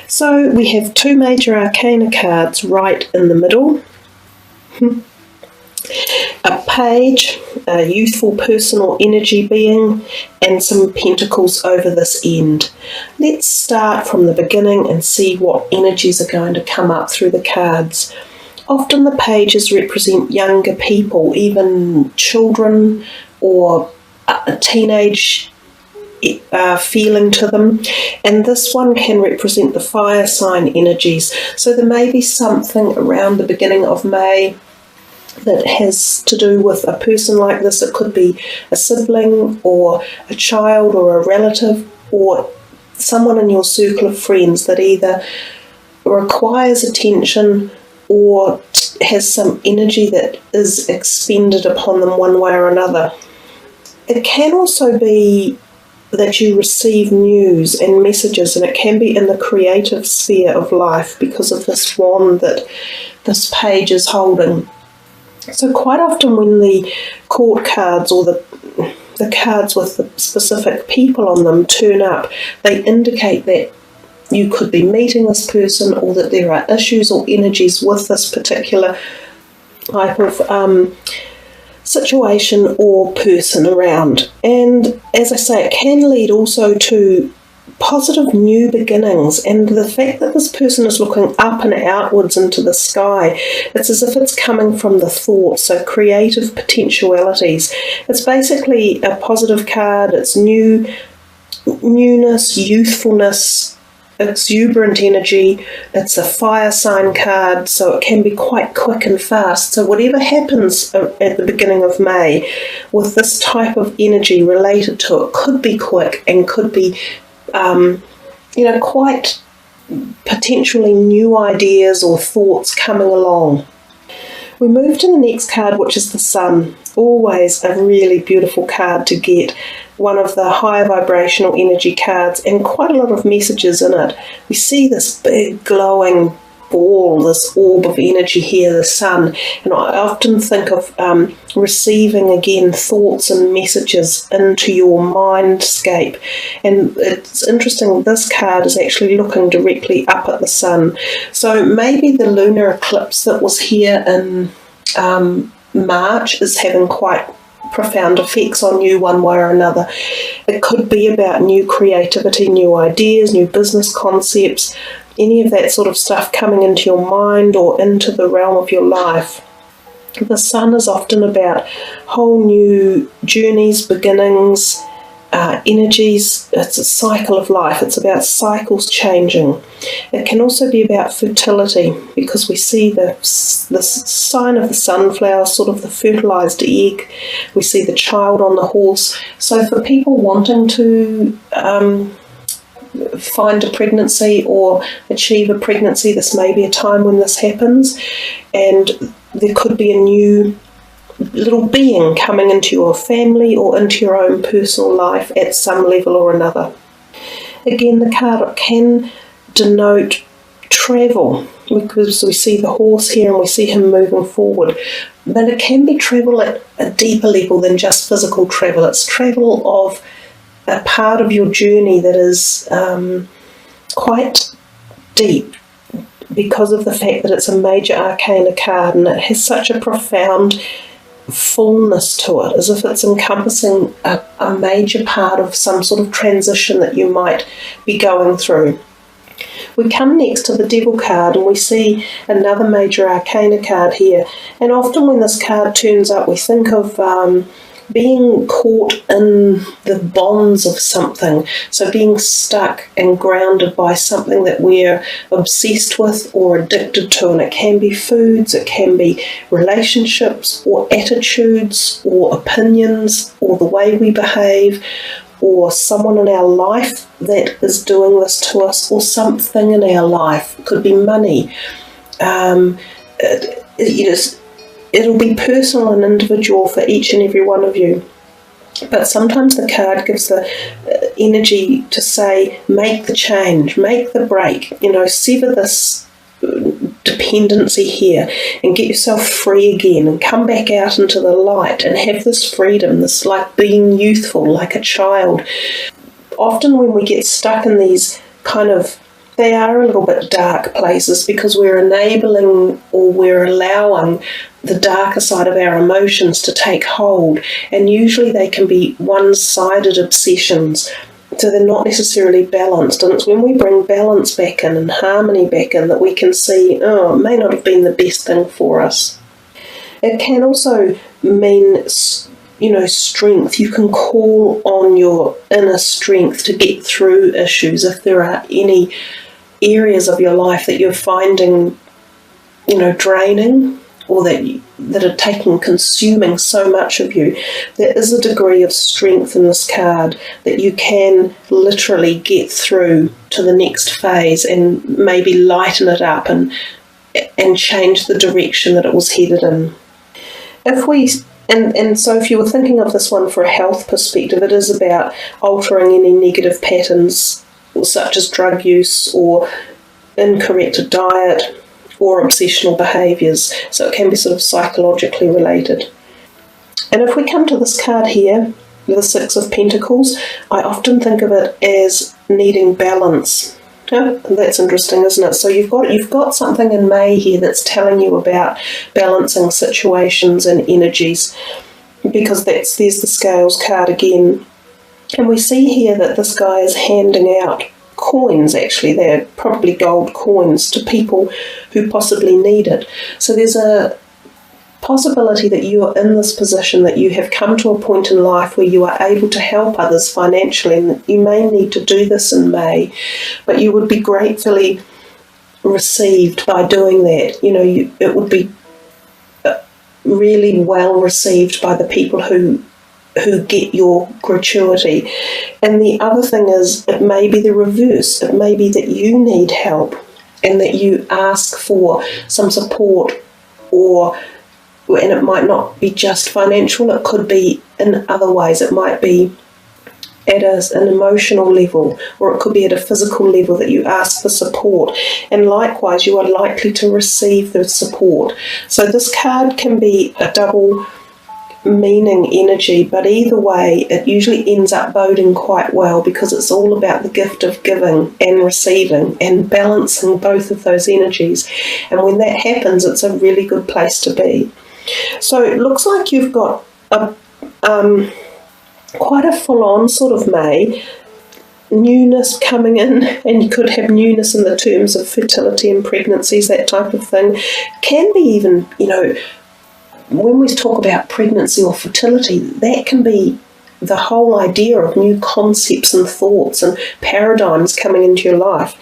So we have two major arcana cards right in the middle. A page, a youthful personal energy being, and some pentacles over this end. Let's start from the beginning and see what energies are going to come up through the cards. Often the pages represent younger people, even children or a teenage feeling to them, and this one can represent the fire sign energies. So there may be something around the beginning of May that has to do with a person like this. It could be a sibling or a child or a relative or someone in your circle of friends that either requires attention or has some energy that is expended upon them one way or another. It can also be that you receive news and messages, and it can be in the creative sphere of life because of this wand that this page is holding. So quite often when the court cards or the cards with the specific people on them turn up, they indicate that you could be meeting this person or that there are issues or energies with this particular type of situation or person around. And as I say, it can lead also to positive new beginnings, and the fact that this person is looking up and outwards into the sky, it's as if it's coming from the thoughts, so creative potentialities. It's basically a positive card. It's newness, youthfulness, exuberant energy. It's a fire sign card, so it can be quite quick and fast. So whatever happens at the beginning of May with this type of energy related to it could be quick and could be quite potentially new ideas or thoughts coming along. We move to the next card, which is the Sun. Always a really beautiful card to get, one of the higher vibrational energy cards, and quite a lot of messages in it. We see this big glowing ball, this orb of energy here, the Sun, and I often think of receiving again thoughts and messages into your mindscape. And it's interesting, this card is actually looking directly up at the Sun. So maybe the lunar eclipse that was here in March is having quite profound effects on you one way or another. It could be about new creativity, new ideas, new business concepts, any of that sort of stuff coming into your mind or into the realm of your life. The Sun is often about whole new journeys, beginnings, energies. It's a cycle of life. It's about cycles changing. It can also be about fertility, because we see the sign of the sunflower, sort of the fertilized egg. We see the child on the horse. So for people wanting to find a pregnancy or achieve a pregnancy, this may be a time when this happens, and there could be a new little being coming into your family or into your own personal life at some level or another. Again, the card can denote travel, because we see the horse here and we see him moving forward, but it can be travel at a deeper level than just physical travel. It's travel of a part of your journey that is quite deep, because of the fact that it's a major arcana card and it has such a profound fullness to it, as if it's encompassing a major part of some sort of transition that you might be going through. We come next to the Devil card and we see another major arcana card here, and often when this card turns up we think of being caught in the bonds of something, so being stuck and grounded by something that we're obsessed with or addicted to, and it can be foods, it can be relationships or attitudes or opinions or the way we behave, or someone in our life that is doing this to us, or something in our life. It could be money. It'll be personal and individual for each and every one of you. But sometimes the card gives the energy to say, make the change, make the break, sever this dependency here and get yourself free again and come back out into the light and have this freedom, this like being youthful, like a child. Often when we get stuck in these kind of they are a little bit dark places because we're enabling or we're allowing the darker side of our emotions to take hold, and usually they can be one-sided obsessions, so they're not necessarily balanced. And it's when we bring balance back in and harmony back in that we can see, oh, it may not have been the best thing for us. It can also mean, strength. You can call on your inner strength to get through issues. If there are any areas of your life that you're finding, draining, or that are consuming so much of you, there is a degree of strength in this card that you can literally get through to the next phase and maybe lighten it up and change the direction that it was headed in. So if you were thinking of this one for a health perspective, it is about altering any negative patterns, such as drug use or incorrect diet or obsessional behaviours. So it can be sort of psychologically related. And if we come to this card here, the Six of Pentacles, I often think of it as needing balance. Yeah, that's interesting, isn't it? So you've got something in May here that's telling you about balancing situations and energies, because there's the Scales card again. And we see here that this guy is handing out coins. Actually, they're probably gold coins to people who possibly need it. So there's a possibility that you are in this position, that you have come to a point in life where you are able to help others financially, and you may need to do this in May, but you would be gratefully received by doing that. It would be really well received by the people who get your gratuity. And the other thing is, it may be the reverse. It may be that you need help and that you ask for some support, and it might not be just financial, it could be in other ways. It might be at an emotional level, or it could be at a physical level that you ask for support, and likewise you are likely to receive the support. So this card can be a double meaning energy, but either way it usually ends up boding quite well, because it's all about the gift of giving and receiving and balancing both of those energies. And when that happens, it's a really good place to be. So it looks like you've got quite a full-on sort of May, newness coming in, and you could have newness in the terms of fertility and pregnancies, that type of thing. Can be even, when we talk about pregnancy or fertility, that can be the whole idea of new concepts and thoughts and paradigms coming into your life.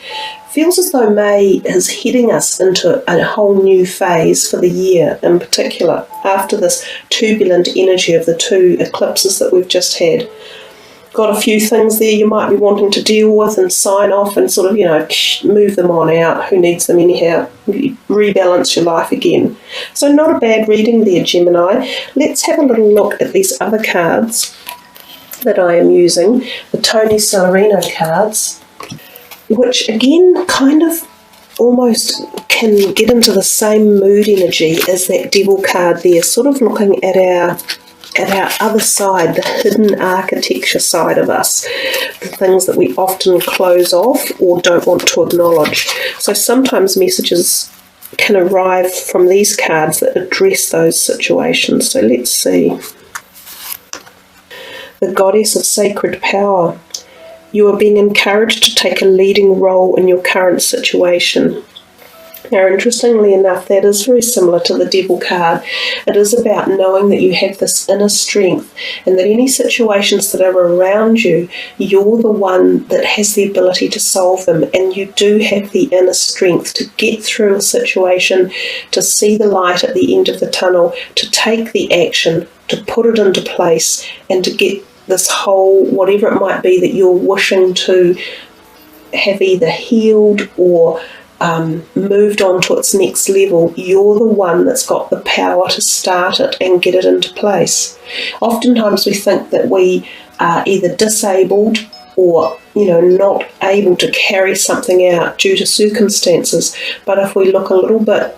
Feels as though May is heading us into a whole new phase for the year in particular, after this turbulent energy of the two eclipses that we've just had. Got a few things there you might be wanting to deal with and sign off and sort of, move them on out. Who needs them anyhow? Rebalance your life again. So not a bad reading there, Gemini. Let's have a little look at these other cards that I am using, the Tony Celerino cards, which again kind of almost can get into the same mood energy as that Devil card there, sort of looking at our other side, the hidden architecture side of us, the things that we often close off or don't want to acknowledge. So sometimes messages can arrive from these cards that address those situations. So let's see. The Goddess of Sacred Power. You are being encouraged to take a leading role in your current situation. Now, interestingly enough, that is very similar to the Devil card. It is about knowing that you have this inner strength, and that any situations that are around you, you're the one that has the ability to solve them, and you do have the inner strength to get through a situation, to see the light at the end of the tunnel, to take the action, to put it into place, and to get this whole, whatever it might be that you're wishing to have either healed or moved on to its next level. You're the one that's got the power to start it and get it into place. Oftentimes we think that we are either disabled or not able to carry something out due to circumstances, but if we look a little bit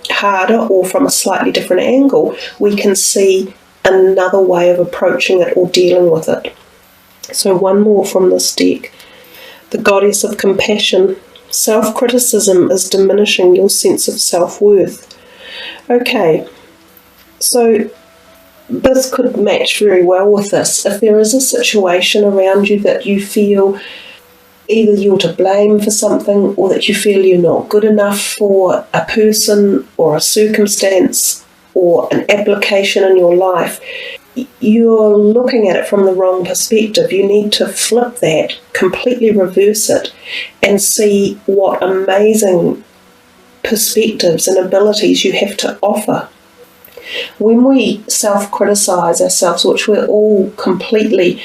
harder or from a slightly different angle, we can see another way of approaching it or dealing with it. So one more from this deck. The Goddess of Compassion. Self-criticism is diminishing your sense of self-worth. Okay, so this could match very well with this. If there is a situation around you that you feel either you're to blame for something, or that you feel you're not good enough for a person or a circumstance or an application in your life, you're looking at it from the wrong perspective. You need to flip that, completely reverse it, and see what amazing perspectives and abilities you have to offer. When we self-criticize ourselves, which we're all completely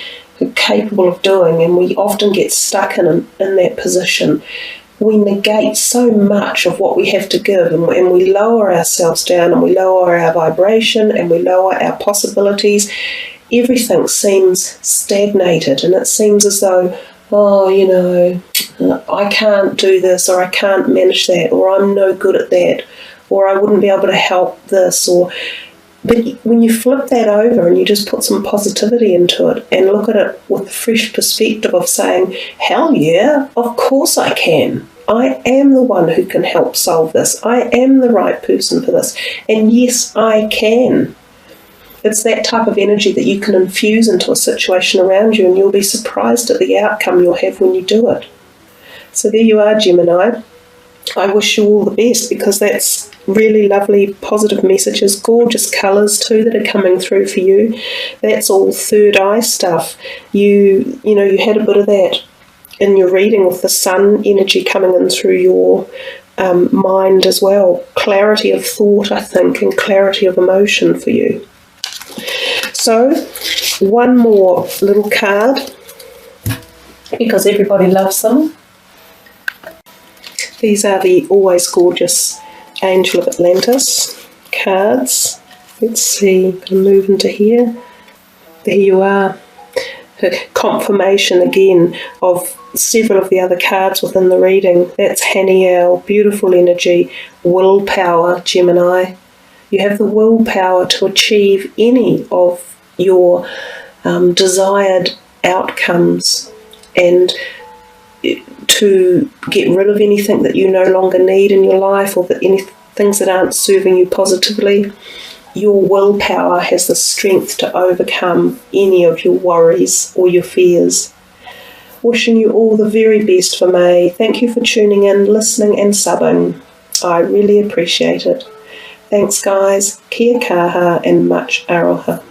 capable of doing, and we often get stuck in that position, we negate so much of what we have to give, and we lower ourselves down, and we lower our vibration, and we lower our possibilities. Everything seems stagnated, and it seems as though, I can't do this, or I can't manage that, or I'm no good at that, or I wouldn't be able to help this, but when you flip that over and you just put some positivity into it and look at it with a fresh perspective of saying, hell yeah, of course I can. I am the one who can help solve this. I am the right person for this. And yes, I can. It's that type of energy that you can infuse into a situation around you, and you'll be surprised at the outcome you'll have when you do it. So there you are, Gemini. I wish you all the best, because that's really lovely, positive messages, gorgeous colours too that are coming through for you. That's all third eye stuff. You had a bit of that in your reading with the sun energy coming in through your mind as well. Clarity of thought, I think, and clarity of emotion for you. So, one more little card, because everybody loves them. These are the always gorgeous Angel of Atlantis cards. Let's see, I'm going to move into here. There you are. Confirmation again of several of the other cards within the reading. That's Haniel, beautiful energy, willpower, Gemini. You have the willpower to achieve any of your desired outcomes, and to get rid of anything that you no longer need in your life, or that any things that aren't serving you positively. Your willpower has the strength to overcome any of your worries or your fears. Wishing you all the very best for May. Thank you for tuning in, listening and subbing. I really appreciate it. Thanks guys, kia kaha and much aroha.